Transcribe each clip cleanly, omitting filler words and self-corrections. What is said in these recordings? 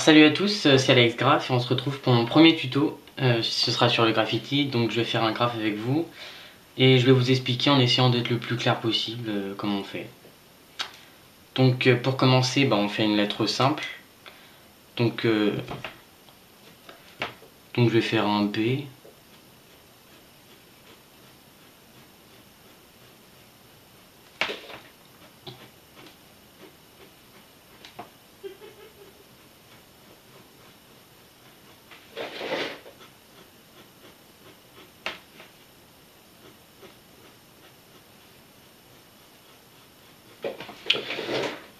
Salut à tous, c'est Alex Graph et on se retrouve pour mon premier tuto. Ce sera sur le graffiti, donc je vais faire un graphe avec vous et je vais vous expliquer en essayant d'être le plus clair possible comment on fait. Donc pour commencer, on fait une lettre simple. Donc je vais faire un B.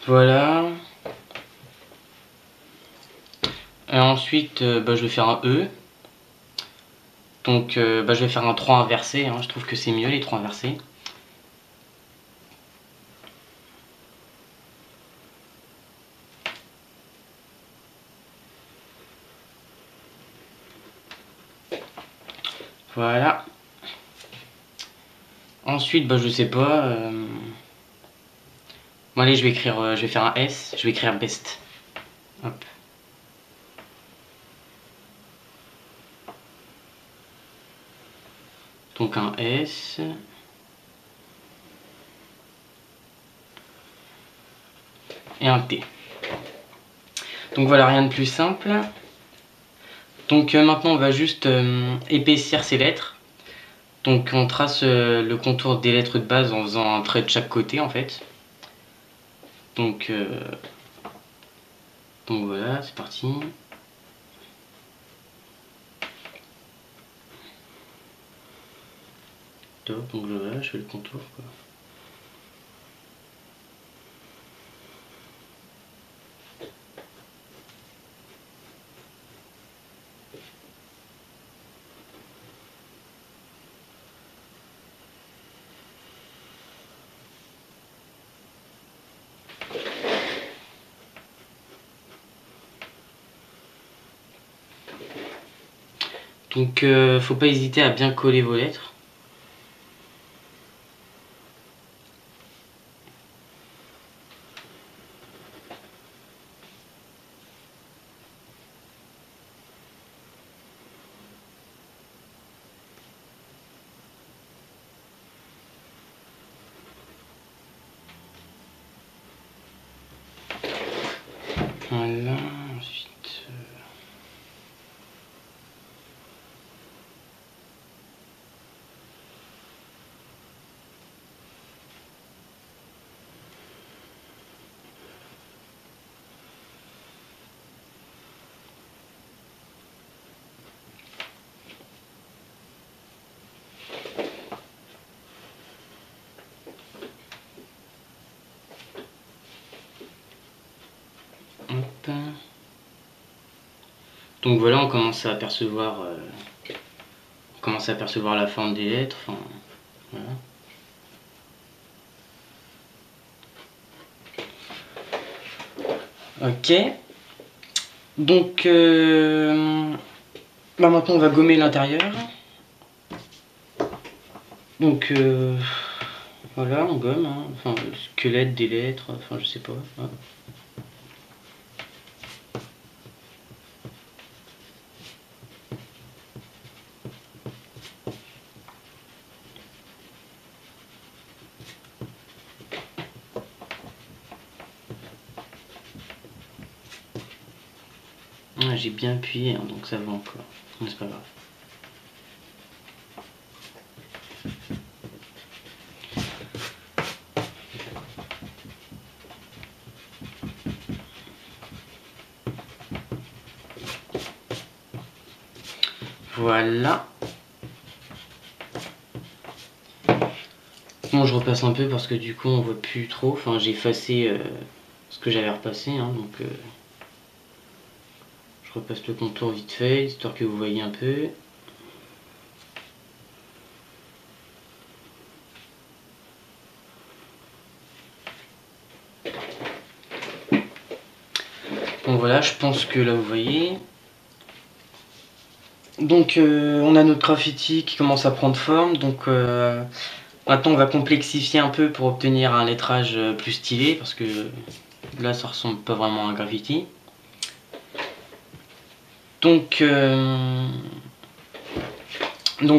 Voilà. Et ensuite, je vais faire un E. Donc je vais faire un 3 inversé, je trouve que c'est mieux les 3 inversés. Voilà. Ensuite, je sais pas. Bon allez, je vais faire un S, je vais écrire best. Hop. Donc un S. Et un T. Donc voilà, rien de plus simple. Donc maintenant on va juste épaissir ces lettres. Donc on trace le contour des lettres de base en faisant un trait de chaque côté en fait. Donc voilà, c'est parti. Top, donc voilà, je fais le contour quoi. Donc faut pas hésiter à bien coller vos lettres. Voilà, ensuite... Hop. Donc voilà, on commence à apercevoir la forme des lettres. Enfin, voilà. Ok. Donc maintenant on va gommer l'intérieur. Donc voilà, on gomme, enfin le squelette des lettres, enfin je sais pas. J'ai bien appuyé, donc ça va encore, mais c'est pas grave. Voilà. Bon, je repasse un peu parce que du coup on voit plus trop. Enfin, j'ai effacé ce que j'avais repassé, donc je repasse le contour vite fait, histoire que vous voyez un peu. Bon voilà, je pense que là vous voyez. Donc on a notre graffiti qui commence à prendre forme, donc maintenant on va complexifier un peu pour obtenir un lettrage plus stylé, parce que là ça ressemble pas vraiment à un graffiti. Donc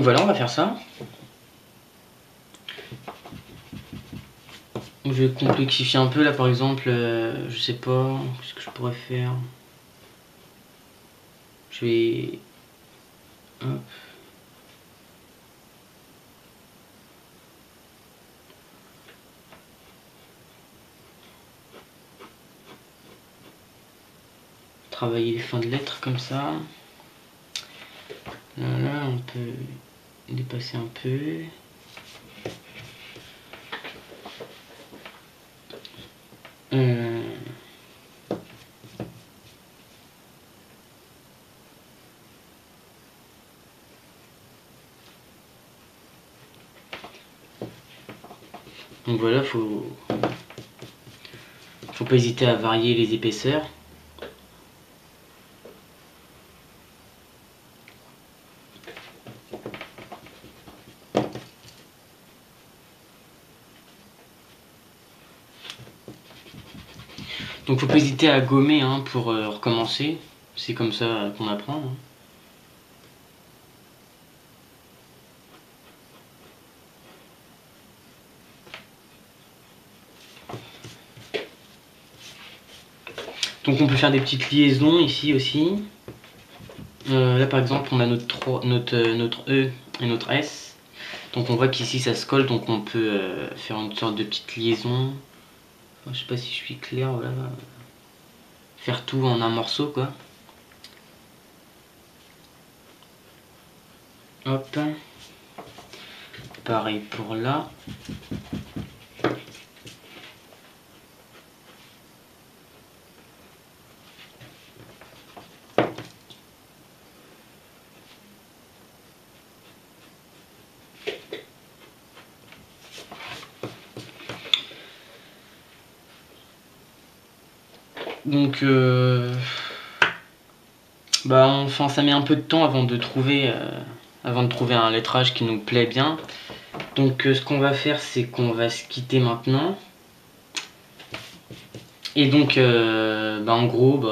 voilà, on va faire ça. Je vais complexifier un peu là, par exemple, je sais pas, qu'est-ce que je pourrais faire. Je vais... Hop. Travailler les fins de lettres comme ça. Là, on peut dépasser un peu. Donc voilà, faut pas hésiter à varier les épaisseurs. Donc faut pas hésiter à gommer hein, pour recommencer. C'est comme ça qu'on apprend. Hein. Donc on peut faire des petites liaisons ici aussi. Là par exemple on a notre E et notre S. Donc on voit qu'ici ça se colle, donc on peut faire une sorte de petite liaison. Enfin, je sais pas si je suis clair, voilà. Faire tout en un morceau quoi. Hop. Pareil pour là. Donc enfin ça met un peu de temps avant de trouver un lettrage qui nous plaît bien. Donc ce qu'on va faire c'est qu'on va se quitter maintenant. Et donc en gros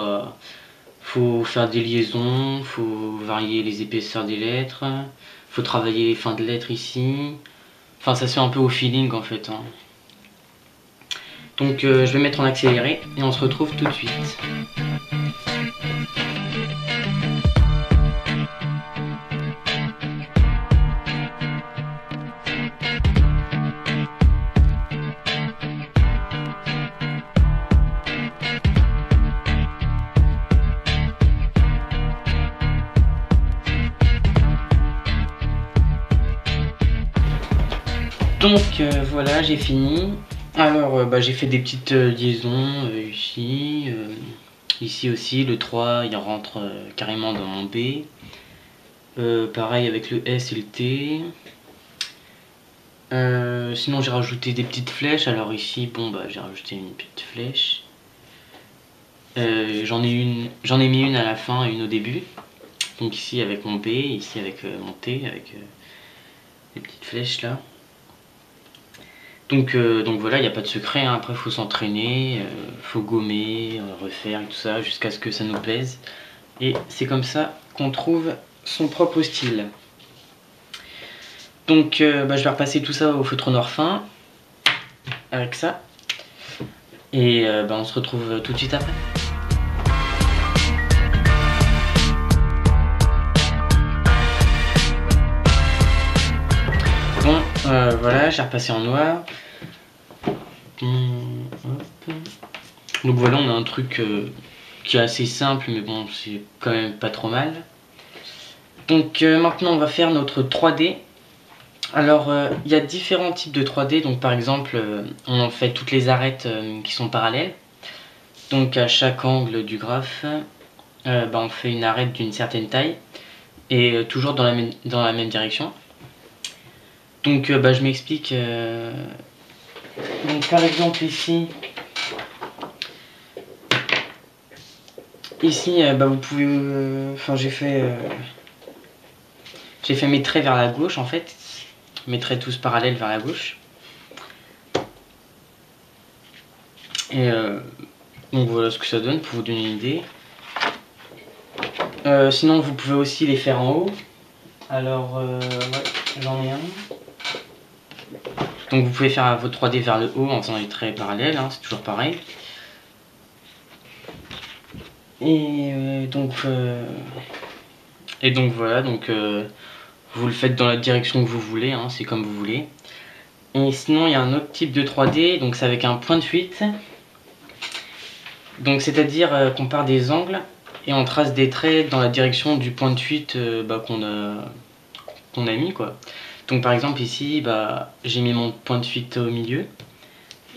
faut faire des liaisons, faut varier les épaisseurs des lettres, faut travailler les fins de lettres ici. Enfin ça se fait un peu au feeling en fait. Hein. Donc je vais mettre en accéléré et on se retrouve tout de suite. Donc voilà, j'ai fini. Alors j'ai fait des petites liaisons ici, ici aussi, le 3 il rentre carrément dans mon B. Pareil avec le S et le T. Sinon j'ai rajouté des petites flèches, alors ici j'ai rajouté une petite flèche. J'en ai mis une à la fin et une au début. Donc ici avec mon B, ici avec mon T, avec les petites flèches là. Donc voilà, il n'y a pas de secret, hein. Après il faut s'entraîner, faut gommer, refaire et tout ça jusqu'à ce que ça nous plaise. Et c'est comme ça qu'on trouve son propre style. Donc je vais repasser tout ça au feutre noir fin, avec ça. Et on se retrouve tout de suite après. Bon, voilà, j'ai repassé en noir. Donc voilà, on a un truc qui est assez simple, mais bon, c'est quand même pas trop mal. Donc maintenant, on va faire notre 3D. Alors, il y a différents types de 3D. Donc par exemple, on fait toutes les arêtes qui sont parallèles. Donc à chaque angle du graphe, on fait une arête d'une certaine taille. Et toujours dans la même direction. Donc je m'explique. Donc par exemple ici, vous pouvez, enfin j'ai fait mes traits vers la gauche en fait, mes traits tous parallèles vers la gauche. Et donc voilà ce que ça donne pour vous donner une idée. Sinon vous pouvez aussi les faire en haut. Alors ouais, j'en ai un. Donc vous pouvez faire votre 3D vers le haut en faisant des traits parallèles, hein, c'est toujours pareil. Et donc voilà, donc vous le faites dans la direction que vous voulez, hein, c'est comme vous voulez. Et sinon il y a un autre type de 3D, donc c'est avec un point de fuite. Donc c'est-à-dire qu'on part des angles et on trace des traits dans la direction du point de fuite qu'on a mis quoi. Donc par exemple ici j'ai mis mon point de fuite au milieu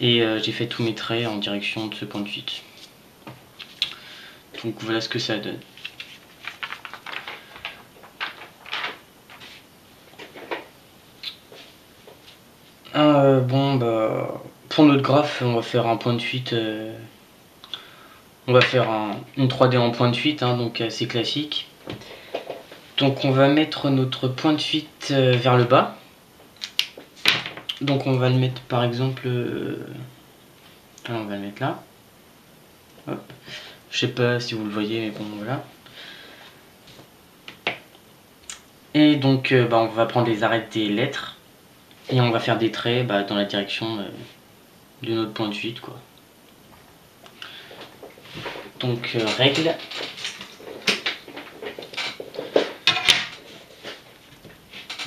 et j'ai fait tous mes traits en direction de ce point de fuite. Donc voilà ce que ça donne. Pour notre graphe on va faire un point de fuite, on va faire une 3D en point de fuite, hein, donc assez classique. Donc on va mettre notre point de fuite vers le bas. Donc on va le mettre par exemple, on va le mettre là. Hop. Je sais pas si vous le voyez mais bon voilà. Et donc on va prendre les arêtes des lettres et on va faire des traits dans la direction de notre point de fuite quoi. Donc règle.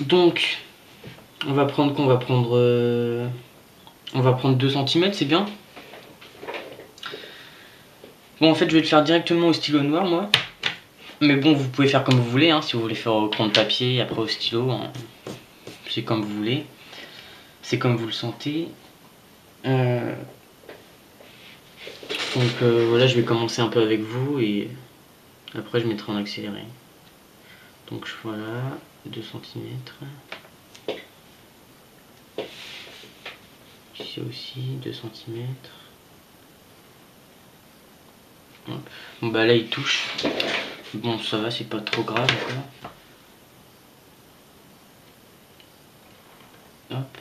Donc on va prendre quoi? On va prendre 2 cm, c'est bien. Bon en fait je vais le faire directement au stylo noir moi. Mais bon vous pouvez faire comme vous voulez, hein, si vous voulez faire au crayon de papier et après au stylo, hein, c'est comme vous voulez. C'est comme vous le sentez. Donc voilà, je vais commencer un peu avec vous et après je mettrai en accéléré. Donc voilà, 2 cm. Ici aussi, 2 cm. Hop. Bon bah là il touche. Bon ça va, c'est pas trop grave encore. Hop.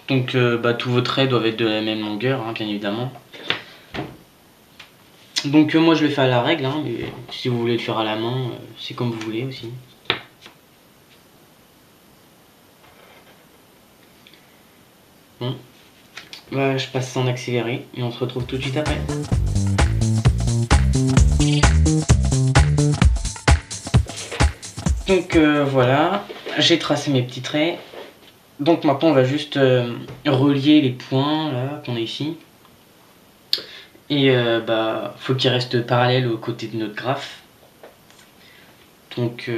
Donc tous vos traits doivent être de la même longueur, hein, bien évidemment. Donc moi je le fais à la règle, hein, mais si vous voulez le faire à la main, c'est comme vous voulez aussi. Bon, je passe en accéléré et on se retrouve tout de suite après. Donc voilà, j'ai tracé mes petits traits. Donc maintenant on va juste relier les points là qu'on a ici. Et faut qu'ils restent parallèles aux côtés de notre graphe. Donc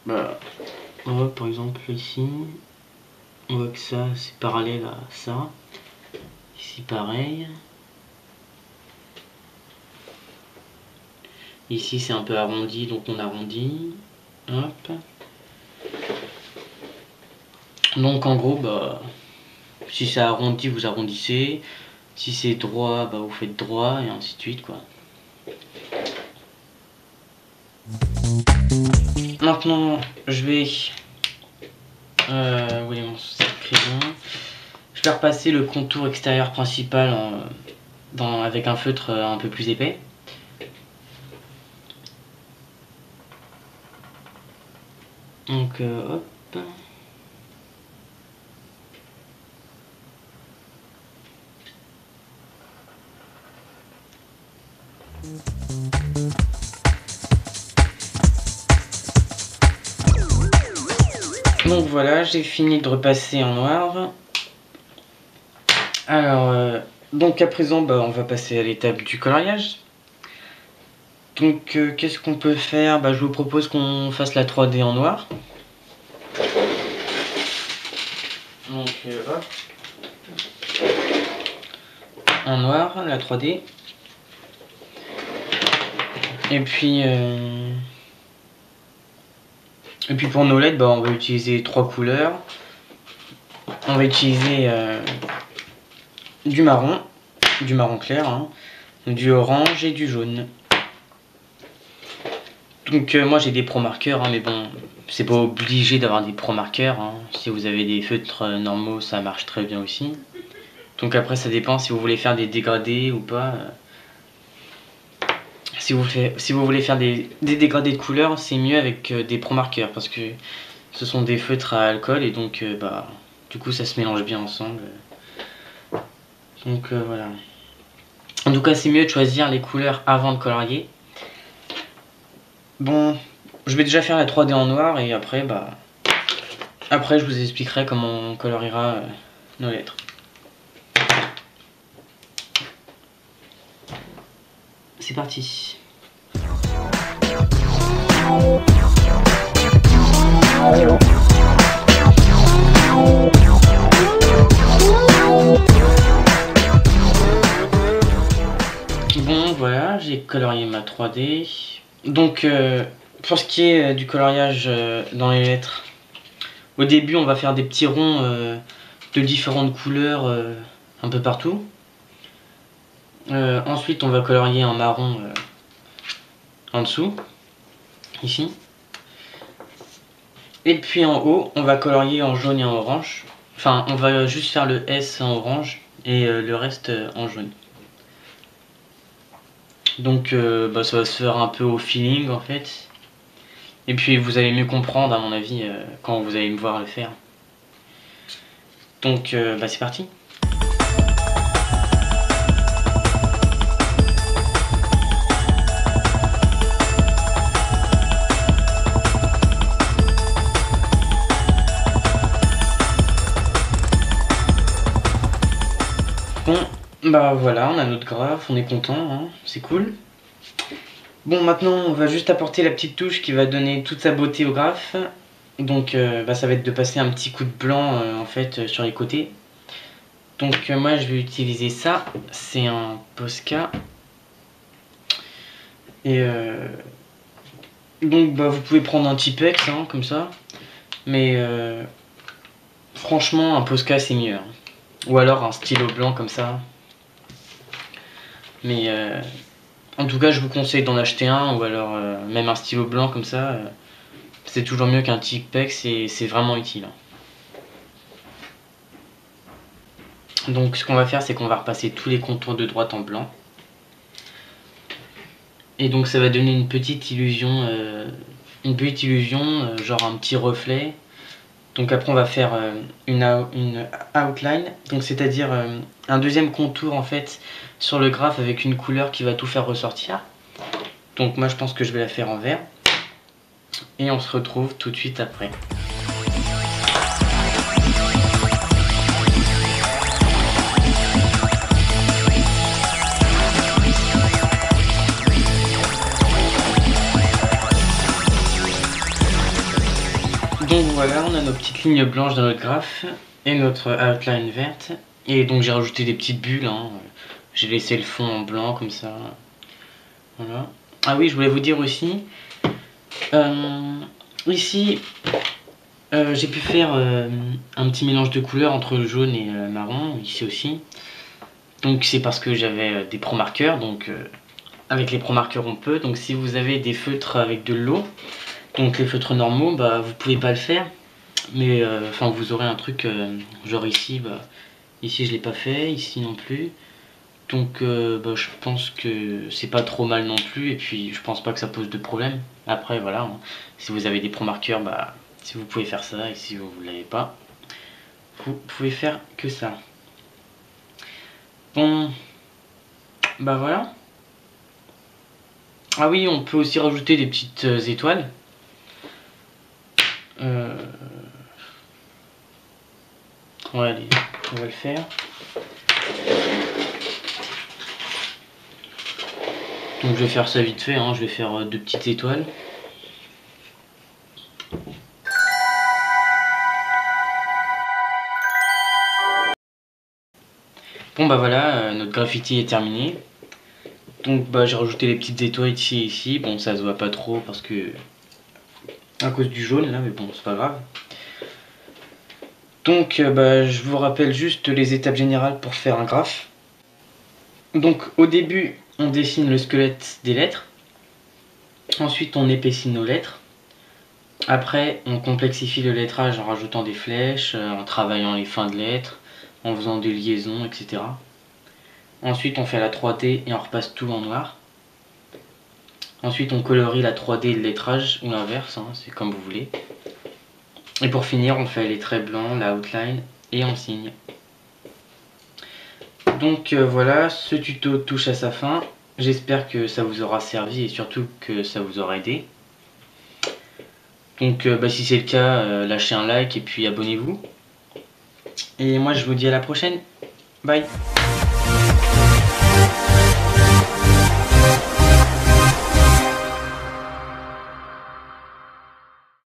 on voit par exemple ici, on voit que ça c'est parallèle à ça. Ici pareil. Ici c'est un peu arrondi donc on arrondit. Hop. Donc en gros si c'est arrondi vous arrondissez. Si c'est droit, vous faites droit et ainsi de suite quoi. Maintenant je vais où est mon crayon? Je vais repasser le contour extérieur principal avec un feutre un peu plus épais. Donc hop. Donc voilà, j'ai fini de repasser en noir. Alors, donc à présent, on va passer à l'étape du coloriage. Donc qu'est-ce qu'on peut faire? Je vous propose qu'on fasse la 3D en noir. Donc hop. En noir, la 3D. Et puis pour nos LED, on va utiliser 3 couleurs. On va utiliser du marron clair, hein, du orange et du jaune. Donc moi j'ai des pro marqueurs, hein, mais bon, c'est pas obligé d'avoir des pro marqueurs, hein. Si vous avez des feutres normaux, ça marche très bien aussi. Donc après ça dépend si vous voulez faire des dégradés ou pas. si vous voulez faire des dégradés de couleurs, c'est mieux avec des pro marqueurs parce que ce sont des feutres à alcool et donc bah du coup ça se mélange bien ensemble. Donc voilà. En tout cas, c'est mieux de choisir les couleurs avant de colorier. Bon, je vais déjà faire la 3D en noir et après je vous expliquerai comment on coloriera nos lettres. C'est parti. Bon voilà, j'ai colorié ma 3D. Donc pour ce qui est du coloriage dans les lettres, au début on va faire des petits ronds de différentes couleurs un peu partout. Ensuite on va colorier en marron en dessous, ici. Et puis en haut on va colorier en jaune et en orange. Enfin on va juste faire le S en orange et le reste en jaune. Donc ça va se faire un peu au feeling en fait. Et puis vous allez mieux comprendre à mon avis quand vous allez me voir le faire. Donc c'est parti. Bon, bah voilà, on a notre graphe, on est content, hein, c'est cool. Bon, maintenant on va juste apporter la petite touche qui va donner toute sa beauté au graphe. Donc ça va être de passer un petit coup de blanc en fait sur les côtés. Donc moi je vais utiliser ça, c'est un Posca. Et donc vous pouvez prendre un Tipex hein, comme ça. Mais franchement un Posca c'est mieux. Hein. Ou alors un stylo blanc comme ça. Mais en tout cas je vous conseille d'en acheter un ou alors même un stylo blanc comme ça. C'est toujours mieux qu'un Tipex et c'est vraiment utile. Donc ce qu'on va faire c'est qu'on va repasser tous les contours de droite en blanc. Et donc ça va donner une petite illusion, genre un petit reflet. Donc après on va faire une outline, donc c'est-à-dire un deuxième contour en fait sur le graphe avec une couleur qui va tout faire ressortir. Donc moi je pense que je vais la faire en vert. Et on se retrouve tout de suite après. Donc voilà, on a nos petites lignes blanches dans notre graphe et notre outline verte. Et donc j'ai rajouté des petites bulles, hein. J'ai laissé le fond en blanc comme ça. Voilà. Ah oui, je voulais vous dire aussi, ici j'ai pu faire un petit mélange de couleurs entre le jaune et le marron, ici aussi. Donc c'est parce que j'avais des pro marqueurs, donc avec les pro marqueurs on peut. Donc si vous avez des feutres avec de l'eau, donc les feutres normaux, vous pouvez pas le faire. Mais enfin vous aurez un truc genre ici, ici je l'ai pas fait, ici non plus. Donc je pense que c'est pas trop mal non plus et puis je pense pas que ça pose de problème. Après voilà, hein, si vous avez des pro marqueurs, si vous pouvez faire ça et si vous ne l'avez pas, vous pouvez faire que ça. Bon, voilà. Ah oui, on peut aussi rajouter des petites étoiles. Ouais, allez, on va le faire. Donc je vais faire ça vite fait, hein, je vais faire deux petites étoiles. Bon voilà, notre graffiti est terminé. Donc j'ai rajouté les petites étoiles ici et ici. Bon ça se voit pas trop parce que à cause du jaune là, mais bon c'est pas grave. Donc je vous rappelle juste les étapes générales pour faire un graphe. Donc au début on dessine le squelette des lettres. Ensuite on épaissit nos lettres. Après on complexifie le lettrage en rajoutant des flèches, en travaillant les fins de lettres, en faisant des liaisons, etc. Ensuite on fait la 3D et on repasse tout en noir. Ensuite on colorie la 3D et le lettrage, ou l'inverse, hein, c'est comme vous voulez. Et pour finir on fait les traits blancs, la outline et on signe. Donc voilà, ce tuto touche à sa fin. J'espère que ça vous aura servi et surtout que ça vous aura aidé. Donc si c'est le cas, lâchez un like et puis abonnez-vous. Et moi je vous dis à la prochaine. Bye.